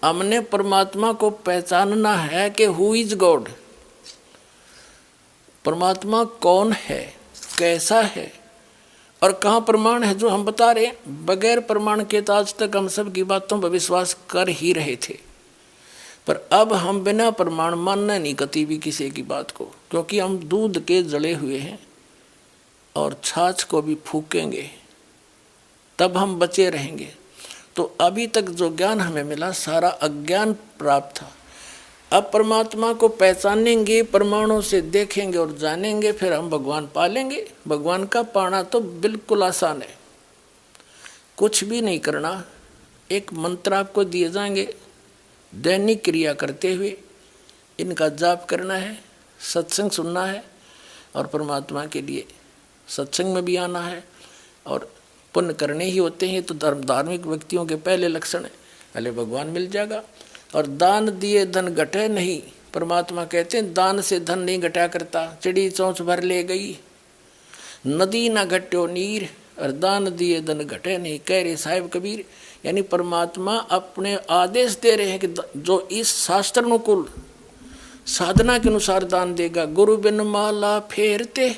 हमने परमात्मा को पहचानना है कि हु इज गॉड, परमात्मा कौन है, कैसा है और कहाँ प्रमाण है जो हम बता रहे हैं। बगैर प्रमाण के तो आज तक हम सब की बातों पर विश्वास कर ही रहे थे, पर अब हम बिना प्रमाण मानना नहीं कभी भी किसी की बात को, क्योंकि हम दूध के जले हुए हैं और छाछ को भी फूकेंगे तब हम बचे रहेंगे। तो अभी तक जो ज्ञान हमें मिला सारा अज्ञान प्राप्त था। अब परमात्मा को पहचानेंगे, प्रमाणों से देखेंगे और जानेंगे, फिर हम भगवान पालेंगे। भगवान का पाना तो बिल्कुल आसान है, कुछ भी नहीं करना। एक मंत्र आपको दिए जाएंगे, दैनिक क्रिया करते हुए इनका जाप करना है, सत्संग सुनना है और परमात्मा के लिए सत्संग में भी आना है और पुण्य करने ही होते हैं। तो धार्मिक व्यक्तियों के पहले लक्षण है, पहले भगवान मिल जाएगा। और दान दिए धन घटे नहीं, परमात्मा कहते हैं दान से धन नहीं घटा करता। चिड़ी चोंच भर ले गई नदी ना घट्यो नीर, और दान दिए धन घटे नहीं, कह रहे साहिब कबीर। यानी परमात्मा अपने आदेश दे रहे हैं कि जो इस शास्त्र अनुकूल साधना के अनुसार दान देगा। गुरु बिन माला फेरते,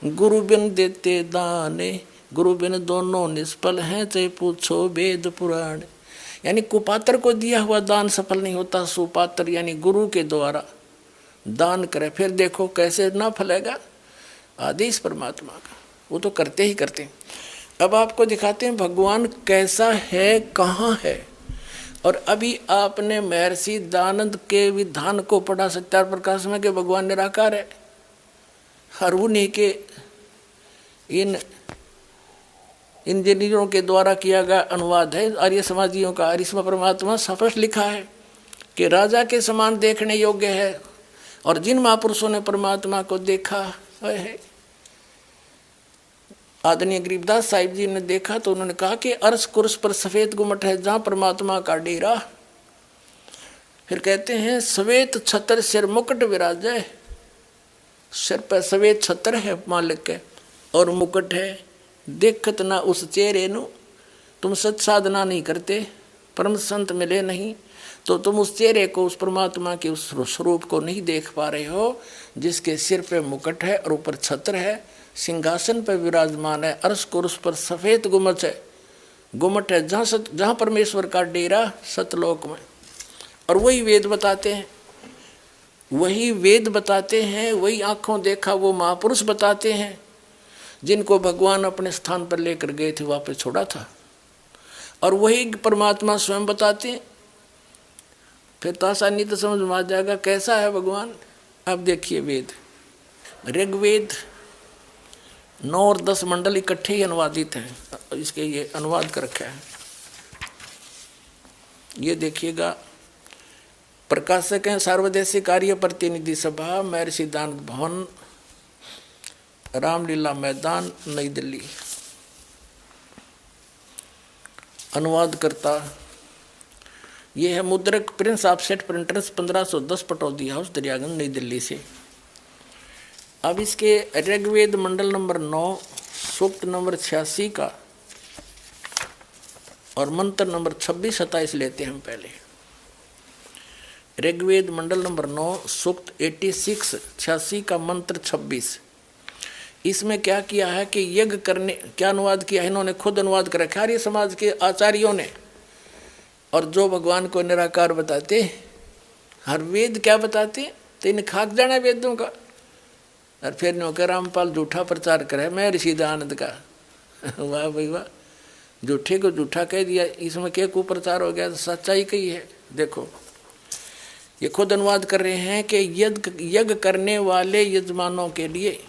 गुरु बिन देते दाने, गुरु बिन दोनों निष्फल हैं, चाहे पूछो वेद पुराण। यानी कुपात्र को दिया हुआ दान सफल नहीं होता, सुपात्र यानी गुरु के द्वारा दान करे, फिर देखो कैसे ना फलेगा। आदेश परमात्मा का, वो तो करते ही करते हैं। अब आपको दिखाते हैं भगवान कैसा है, कहाँ है। और अभी आपने महर्षि दयानंद के विधान को पढ़ा सत्यार प्रकाश में कि भगवान निराकार है। हर उन्हीं के इन इंजीनियरों के द्वारा किया गया अनुवाद है आर्य समाजियों का। और इसमें परमात्मा स्पष्ट लिखा है कि राजा के समान देखने योग्य है। और जिन महापुरुषों ने परमात्मा को देखा है, आदरणीय गरीबदास साहिब जी ने देखा तो उन्होंने कहा कि अर्श कुर्स पर सफेद गुम्मट है जहाँ परमात्मा का डेरा। फिर कहते हैं सवेत छतर सिर मुकुट विराजय, सिर पर सवेत छतर है मालिक के और मुकुट है। देखत ना उस चेहरे नु, तुम सच साधना नहीं करते, परम संत मिले नहीं, तो तुम उस चेहरे को, उस परमात्मा के उस स्वरूप को नहीं देख पा रहे हो जिसके सिर पे मुकुट है और ऊपर छत्र है, सिंहासन पर विराजमान है, अर्श कुर्स पर सफेद गुम्मट है, गुम्मट है जहाँ परमेश्वर का डेरा सतलोक में। और वही वेद बताते हैं, वही वेद बताते हैं, वही आंखों देखा वो महापुरुष बताते हैं जिनको भगवान अपने स्थान पर लेकर गए थे, वापस छोड़ा था। और वही परमात्मा स्वयं बताते हैं। फिर तो आसानी तो समझ में आ जाएगा कैसा है भगवान। अब देखिए वेद, ऋग्वेद 9 और 10 मंडल इकट्ठे ही अनुवादित हैं, इसके ये अनुवाद कर रखा है। ये देखिएगा, प्रकाशक हैं सार्वदेशिक कार्य प्रतिनिधि सभा, महर्षि दयानंद भवन, रामलीला मैदान, नई दिल्ली। अनुवाद करता ये है मुद्रक Prince offset printers 1510 Pataudi house Daryaganj नई दिल्ली से। अब इसके ऋग्वेद मंडल नंबर 9 सूक्त नंबर 86 का और मंत्र नंबर 26-27 लेते हैं हम पहले। ऋग्वेद मंडल नंबर 9 सूक्त 86 का मंत्र 26। इसमें क्या किया है कि यज्ञ करने, क्या अनुवाद किया है इन्होंने, खुद अनुवाद कर रखा आर्य समाज के आचार्यों ने। और जो भगवान को निराकार बताते, हर वेद क्या बताते, तो इन्हें खाक जाना वेदों का। और फिर नौकर रामपाल झूठा प्रचार करे मैं ऋषि दयानंद का। वाह भाई वाह, झूठे को झूठा कह दिया, इसमें क्या कुप्रचार हो गया, तो सच्चाई कही है। देखो ये खुद अनुवाद कर रहे हैं कि यज्ञ करने वाले यजमानों के लिए,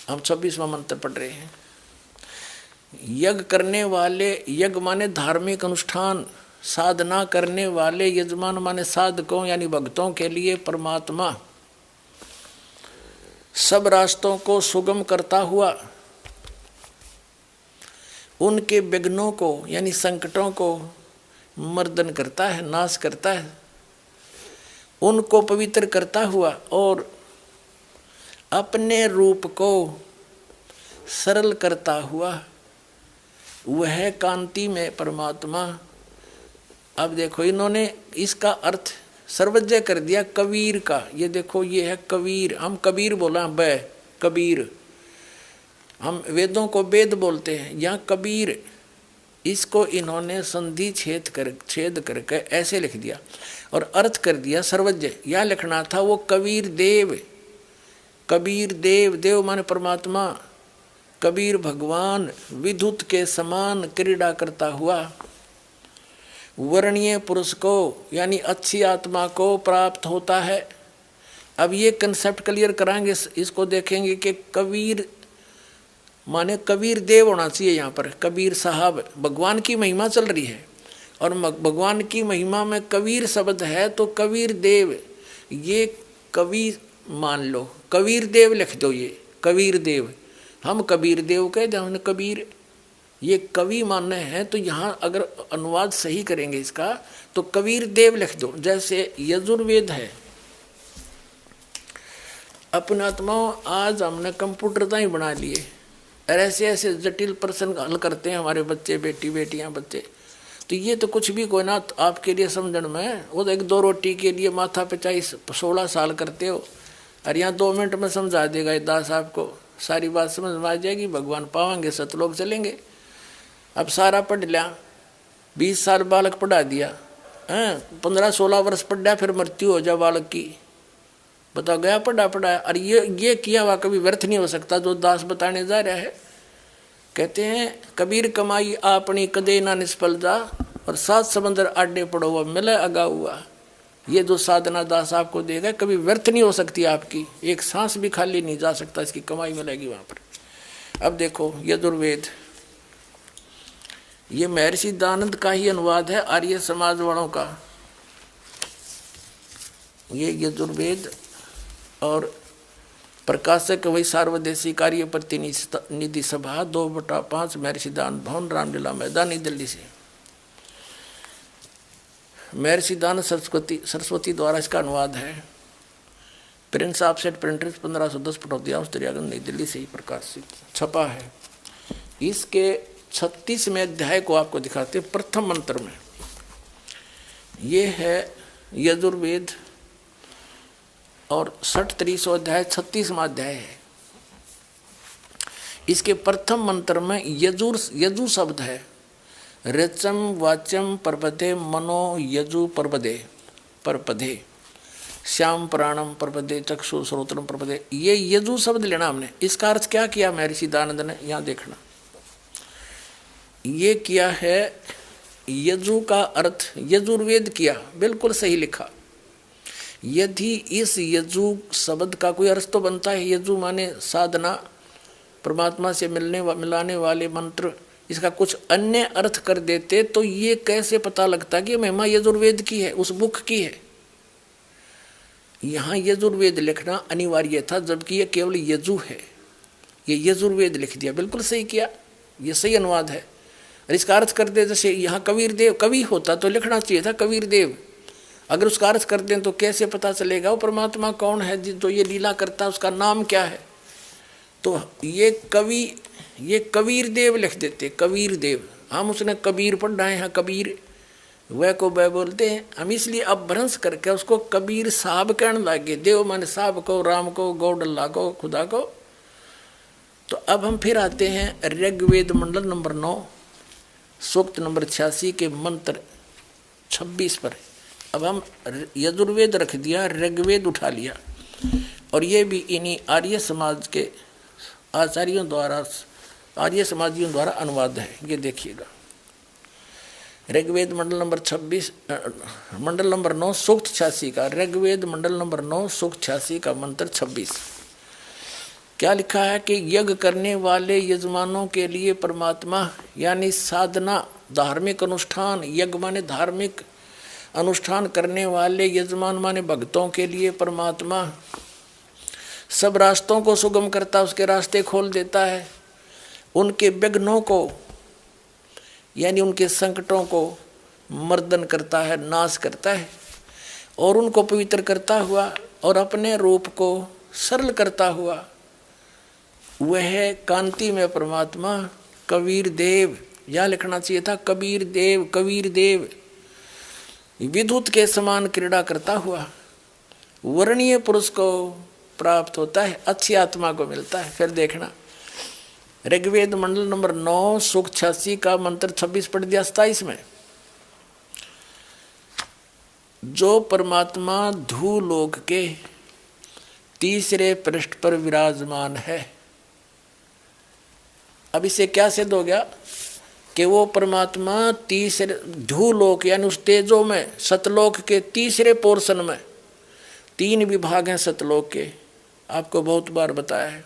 हम 26वां मंत्र पढ़ रहे हैं। यज्ञ करने वाले, यज्ञ माने धार्मिक अनुष्ठान, साधना करने वाले, यजमान माने साधकों यानी भक्तों के लिए परमात्मा सब रास्तों को सुगम करता हुआ उनके विघ्नों को यानी संकटों को मर्दन करता है, नाश करता है, उनको पवित्र करता हुआ और अपने रूप को सरल करता हुआ वह कांति में परमात्मा अब देखो इन्होंने इसका अर्थ सर्वज्ञ कर दिया कबीर का। ये देखो ये है कबीर, हम कबीर बोला ब कबीर, हम वेदों को वेद बोलते हैं, यहाँ कबीर, इसको इन्होंने संधि छेद करके ऐसे लिख दिया और अर्थ कर दिया सर्वज्ञ। यहाँ लिखना था वो कबीर देव, कबीर देव, देव माने परमात्मा, कबीर भगवान विद्युत के समान क्रीड़ा करता हुआ वर्णीय पुरुष को यानी अच्छी आत्मा को प्राप्त होता है। अब ये कंसेप्ट क्लियर कराएंगे, इसको देखेंगे कि कबीर माने कबीर देव होना चाहिए। यहाँ पर कबीर साहब, भगवान की महिमा चल रही है और भगवान की महिमा में कबीर शब्द है, तो कबीर देव ये कवि मान लो, कबीर देव लिख दो, ये कबीर देव, हम कबीर देव कहते हैं, कबीर ये कवि मानने हैं। तो यहाँ अगर अनुवाद सही करेंगे इसका तो कबीर देव लिख दो। जैसे यजुर्वेद है, अपने आत्माओं आज हमने कंप्यूटर तो ही बना लिए और ऐसे ऐसे जटिल प्रश्न हल करते हैं हमारे बच्चे, बेटी बेटियां बच्चे। तो ये तो कुछ भी कोई ना आपके लिए समझण में, वो तो एक दो रोटी के लिए माथा पे 16 साल करते हो और यहाँ 2 मिनट में समझा देगा दास आपको, सारी बात समझ में आ जाएगी, भगवान पावांगे, सतलोक चलेंगे। अब सारा पढ़ लिया, 20 साल बालक पढ़ा दिया, 15-16 वर्ष पढ़ा, फिर मृत्यु हो जाए बालक की, बताओ गया पढ़ा। और ये किया हुआ कभी व्यर्थ नहीं हो सकता, जो दास बताने जा रहा है। कहते हैं कबीर कमाई आपनी कदे ना निष्फल जा, और 7 समंदर आडे पड़ो हुआ मिले अगा हुआ। ये जो साधना दास आपको देगा कभी व्यर्थ नहीं हो सकती आपकी, एक सांस भी खाली नहीं जा सकता, इसकी कमाई मिलेगी वहाँ पर। अब देखो यजुर्वेद, ये महर्षि दानंद का ही अनुवाद है, आर्य समाज वालों का। ये यजुर्वेद और प्रकाशक वही सार्वदेशी कार्य प्रतिनिधि सभा 2/5 महर्षि दानंद भवन, रामलीला मैदान, नई दिल्ली से। महर्षि दानंद सरस्वती द्वारा इसका अनुवाद है। Prince offset printers 1510 Pataudi house Daryaganj, नई दिल्ली से ही प्रकाशित छपा है। इसके 36वें अध्याय को आपको दिखाते हैं। प्रथम मंत्र में ये है यजुर्वेद और 60-300 अध्याय 36वां अध्याय है। इसके प्रथम मंत्र में यजु शब्द है। रचम वाचम परपदे मनो यजु परपदे श्याम प्राणम परपदे चक्षु श्रोत्रम परपदे, ये यजु शब्द लेना हमने। इसका अर्थ क्या किया महर्षि दानंद ने, यहाँ देखना, ये किया है यजु का अर्थ यजुर्वेद किया, बिल्कुल सही लिखा। यदि इस यजु शब्द का कोई अर्थ तो बनता है, यजु माने साधना, परमात्मा से मिलाने वाले मंत्र, इसका कुछ अन्य अर्थ कर देते तो ये कैसे पता लगता कि महिमा यजुर्वेद की है, उस बुक की है। यहाँ यजुर्वेद लिखना अनिवार्य था, जबकि ये केवल यजु है, ये यजुर्वेद लिख दिया, बिल्कुल सही किया, ये सही अनुवाद है। और इसका अर्थ कर दे, जैसे यहाँ कबीर देव, कवि होता तो लिखना चाहिए था कबीर देव, अगर उसका अर्थ कर दें तो कैसे पता चलेगा वो परमात्मा कौन है जो ये लीला करता है, उसका नाम क्या है। तो ये कबीर देव लिख देते, कबीर देव। हम उसने कबीर पढ़ रहे हैं, कबीर वह को वह बोलते हैं हम, इसलिए अब भ्रंश करके उसको कबीर साहब कहने लगे। देव माने साहब को, राम को, गौडल्ला को, खुदा को। तो अब हम फिर आते हैं ऋग्वेद मंडल नंबर 9 सूक्त नंबर 86 के मंत्र 26 पर। अब हम यजुर्वेद रख दिया, ऋग्वेद उठा लिया, और ये भी इन्हीं आर्य समाज के आचार्यों द्वारा, आर्य समाजियों द्वारा अनुवाद है। ये देखिएगा, ऋग्वेद मंडल नंबर 26 मंडल नंबर 9 सूक्त 86 का, ऋग्वेद मंडल नंबर 9 सूक्त 86 का मंत्र 26 क्या लिखा है कि यज्ञ करने वाले यजमानों के लिए परमात्मा यानी साधना, धार्मिक अनुष्ठान, यज्ञ माने धार्मिक अनुष्ठान करने वाले यजमान माने भक्तों के लिए परमात्मा सब रास्तों को सुगम करता, उसके रास्ते खोल देता है, उनके विघ्नों को यानी उनके संकटों को मर्दन करता है, नाश करता है, और उनको पवित्र करता हुआ और अपने रूप को सरल करता हुआ वह कांति में परमात्मा कबीर देव, या लिखना चाहिए था कबीर देव, कबीर देव विद्युत के समान क्रीड़ा करता हुआ वर्णीय पुरुष को प्राप्त होता है, अच्छी आत्मा को मिलता है। फिर देखना ऋग्वेद मंडल नंबर 9 सूक्त 86 का मंत्र 26 पढ़ दिया 27 में। जो परमात्मा धूलोक के तीसरे पृष्ठ पर विराजमान है। अब इसे क्या सिद्ध हो गया कि वो परमात्मा तीसरे धूलोक यानी उस तेजो में सतलोक के तीसरे पोर्शन में, 3 विभाग हैं सतलोक के, आपको बहुत बार बताया है।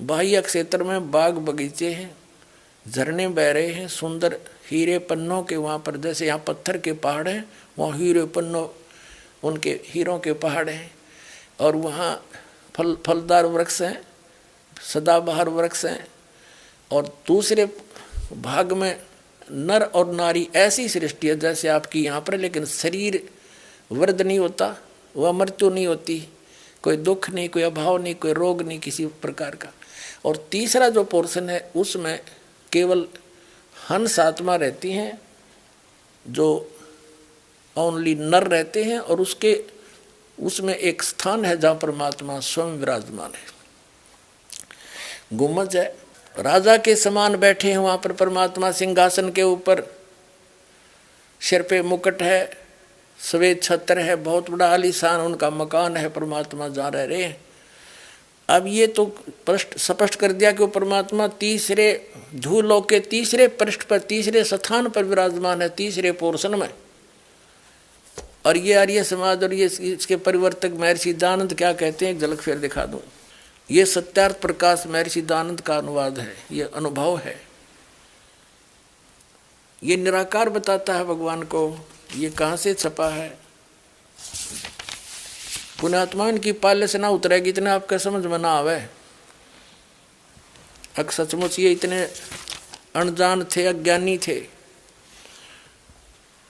बाह्य क्षेत्र में बाग बगीचे हैं, झरने बह रहे हैं, सुंदर हीरे पन्नों के वहाँ पर, जैसे यहाँ पत्थर के पहाड़ हैं वहाँ हीरे पन्नों उनके हीरों के पहाड़ हैं, और वहाँ फलदार वृक्ष हैं, सदाबहार वृक्ष हैं। और दूसरे भाग में नर और नारी ऐसी सृष्टि है जैसे आपकी यहाँ पर, लेकिन शरीर वृद्ध नहीं होता, वह मृत्यु नहीं होती, कोई दुख नहीं, कोई अभाव नहीं, कोई रोग नहीं किसी प्रकार का। और तीसरा जो पोर्शन है उसमें केवल हंस आत्मा रहती हैं, जो ओनली नर रहते हैं, और उसमें एक स्थान है जहाँ परमात्मा स्वयं विराजमान है। गुम्बज है, राजा के समान बैठे हैं वहाँ पर परमात्मा सिंहासन के ऊपर, सिर पे मुकुट है, श्वेत छत्र है, बहुत बड़ा आलीशान उनका मकान है, परमात्मा जहाँ रह रहे हैं। अब ये तो स्पष्ट कर दिया कि वो परमात्मा तीसरे धूलोक के तीसरे पृष्ठ पर, तीसरे स्थान पर विराजमान है, तीसरे पोर्शन में। और ये आर्य समाज और ये इसके परिवर्तक महर्षि दानंद क्या कहते हैं, एक झलक फिर दिखा दूं। ये सत्यार्थ प्रकाश महर्षि दानंद का अनुवाद है, ये अनुभव है, ये निराकार बताता है भगवान को। ये कहाँ से छपा है? पुण्यात्मा इनकी पाले से ना उतरेगी, इतने आपके समझ में ना आवे। अक सचमुच ये इतने अनजान थे, अज्ञानी थे।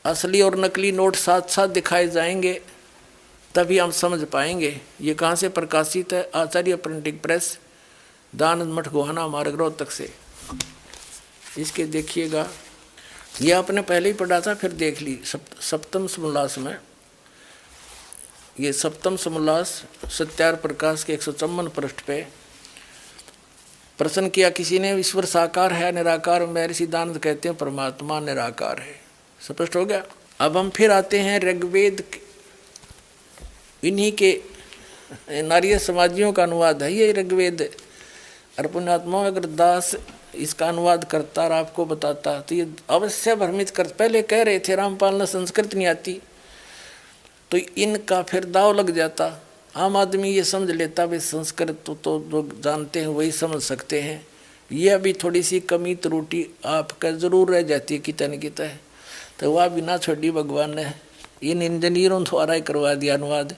असली और नकली नोट साथ साथ दिखाए जाएंगे तभी हम समझ पाएंगे। ये कहाँ से प्रकाशित है? आचार्य प्रिंटिंग प्रेस, दानंद मठ गोहाना मार्ग रोहतक से। इसके देखिएगा, ये आपने पहले ही पढ़ा था, फिर देख ली सप्तम समोल्लास में। ये सप्तम समोल्लास सत्यार्थ प्रकाश के 154 पृष्ठ पे प्रश्न किया किसी ने, ईश्वर साकार है निराकार? महर्षि दानंद कहते हैं परमात्मा निराकार है। स्पष्ट हो गया। अब हम फिर आते हैं ऋग्वेद, इन्हीं के नारिय समाजियों का अनुवाद है ये ऋग्वेद। और पुण्यात्मा अगर दास इसका अनुवाद करता और आपको बताता तो ये अवश्य भ्रमित कर। पहले कह रहे थे रामपाल ने संस्कृत नहीं आती, तो इनका फिर दाव लग जाता। आम आदमी ये समझ लेता भाई संस्कृत तो जो जानते हैं वही समझ सकते हैं। ये अभी थोड़ी सी कमी त्रुटि आपका जरूर रह जाती है कितने न कितने, तो वह बिना छोड़ी भगवान ने इन इंजीनियरों द्वारा ही करवा दिया अनुवाद।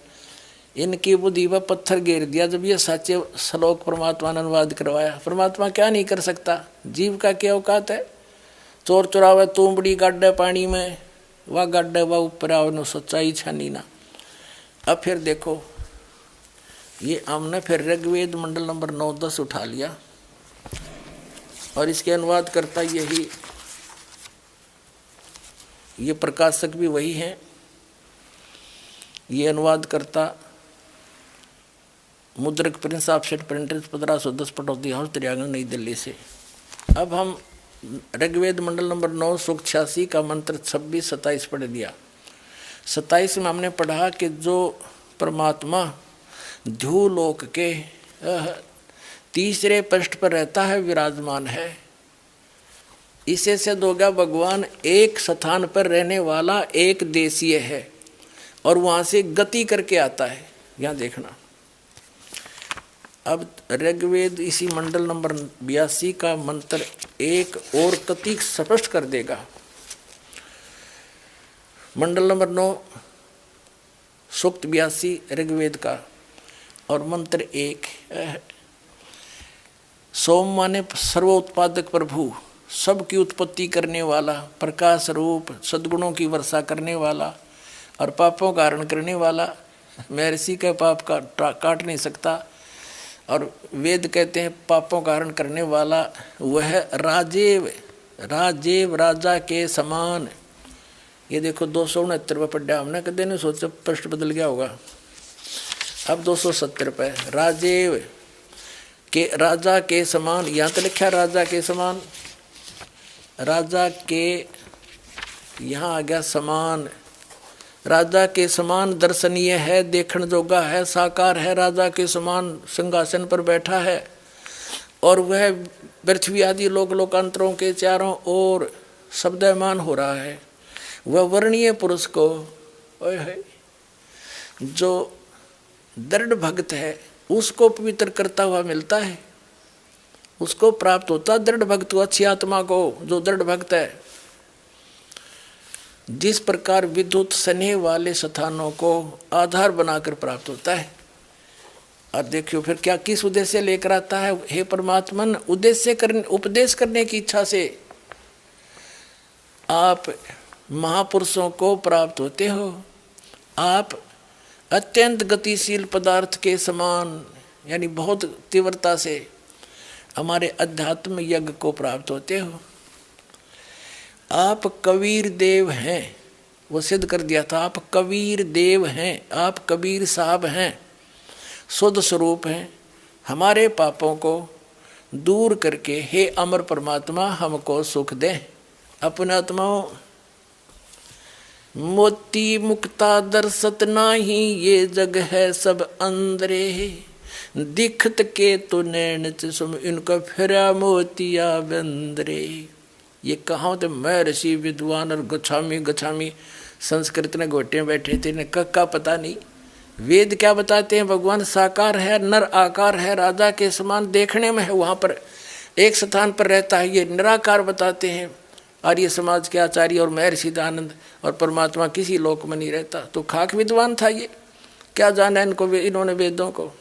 इनकी बुद्धि पर पत्थर घेर दिया जब ये सच्चे श्लोक परमात्मा ने अनुवाद करवाया। परमात्मा क्या नहीं कर सकता? जीव का क्या औकात है? चोर चुरावे तुमड़ी गाड्डे पानी में, वह गाड्डे वह ऊपर आओ नो सच्चाई छानी ना। अब फिर देखो, ये हमने फिर ऋग्वेद मंडल नंबर 9-10 उठा लिया और इसके अनुवाद करता यही, ये प्रकाशक भी वही हैं। ये अनुवाद करता मुद्रक Prince offset printers 1510 Pataudi house Daryaganj नई दिल्ली से। अब हम ऋग्वेद मंडल नंबर 9 सूक्त 86 का मंत्र 26-27 पढ़ दिया। 27 में हमने पढ़ा कि जो परमात्मा धूलोक के तीसरे पृष्ठ पर रहता है, विराजमान है। इसे सिद्ध हो गया भगवान एक स्थान पर रहने वाला, एक देशीय है और वहाँ से गति करके आता है। यहाँ देखना, अब ऋग्वेद इसी मंडल नंबर 82 का मंत्र एक और कतिक स्पष्ट कर देगा। मंडल नंबर 9 सूक्त 82 ऋग्वेद का और मंत्र 1। सोम माने सर्वोत्पादक प्रभु, सबकी उत्पत्ति करने वाला, प्रकाश रूप, सद्गुणों की वर्षा करने वाला और पापों का हरण करने वाला। महर्षि का पाप का काट नहीं सकता और वेद कहते हैं पापों का हरण करने वाला। वह राजेव राजा के समान ये देखो 269 रुपये पड्डा, हमने कदे नहीं सोचा पृष्ठ बदल गया होगा। अब 270 रुपये। राजेव के राजा के समान, यहाँ तो लिखा राजा के समान, राजा के यहाँ आ गया समान। राजा के समान दर्शनीय है, देखण जोगा है, साकार है, राजा के समान सिंहासन पर बैठा है और वह पृथ्वी आदि लोक लोकांतरों के चारों ओर शब्दमान हो रहा है। वह वर्णीय पुरुष को जो दृढ़ भक्त है उसको पवित्र करता हुआ मिलता है, उसको प्राप्त होता दृढ़ भक्त को, अच्छी आत्मा को जो दृढ़ भक्त है। जिस प्रकार विद्युत स्नेह वाले स्थानों को आधार बनाकर प्राप्त होता है। और देखियो फिर क्या किस उद्देश्य लेकर आता है, हे परमात्मन उद्देश्य करने उपदेश करने की इच्छा से आप महापुरुषों को प्राप्त होते हो। आप अत्यंत गतिशील पदार्थ के समान यानी बहुत तीव्रता से हमारे अध्यात्म यज्ञ को प्राप्त होते हो। आप कबीर देव हैं, वो सिद्ध कर दिया था। आप कबीर देव हैं, आप कबीर साहब हैं, शुद्ध स्वरूप हैं। हमारे पापों को दूर करके हे अमर परमात्मा हमको सुख दें। अपने आत्माओं मोती मुक्ता दर्शत नाही, ये जग है सब अंदरे, दिखत के तो नैन सुम इनका फिरा मोतिया बंदरे। ये कहाँ थे महर्षि विद्वान और गच्छामी संस्कृत ने घोटे बैठे थे, इन्हें का पता नहीं। वेद क्या बताते हैं, भगवान साकार है, नर आकार है, राजा के समान देखने में है, वहाँ पर एक स्थान पर रहता है, ये निराकार बताते हैं। आर्य समाज के आचार्य और महर्षि दयानंद, और परमात्मा किसी लोक में नहीं रहता। तो खाक विद्वान था ये, क्या जाना इनको, इन्होंने वेदों को।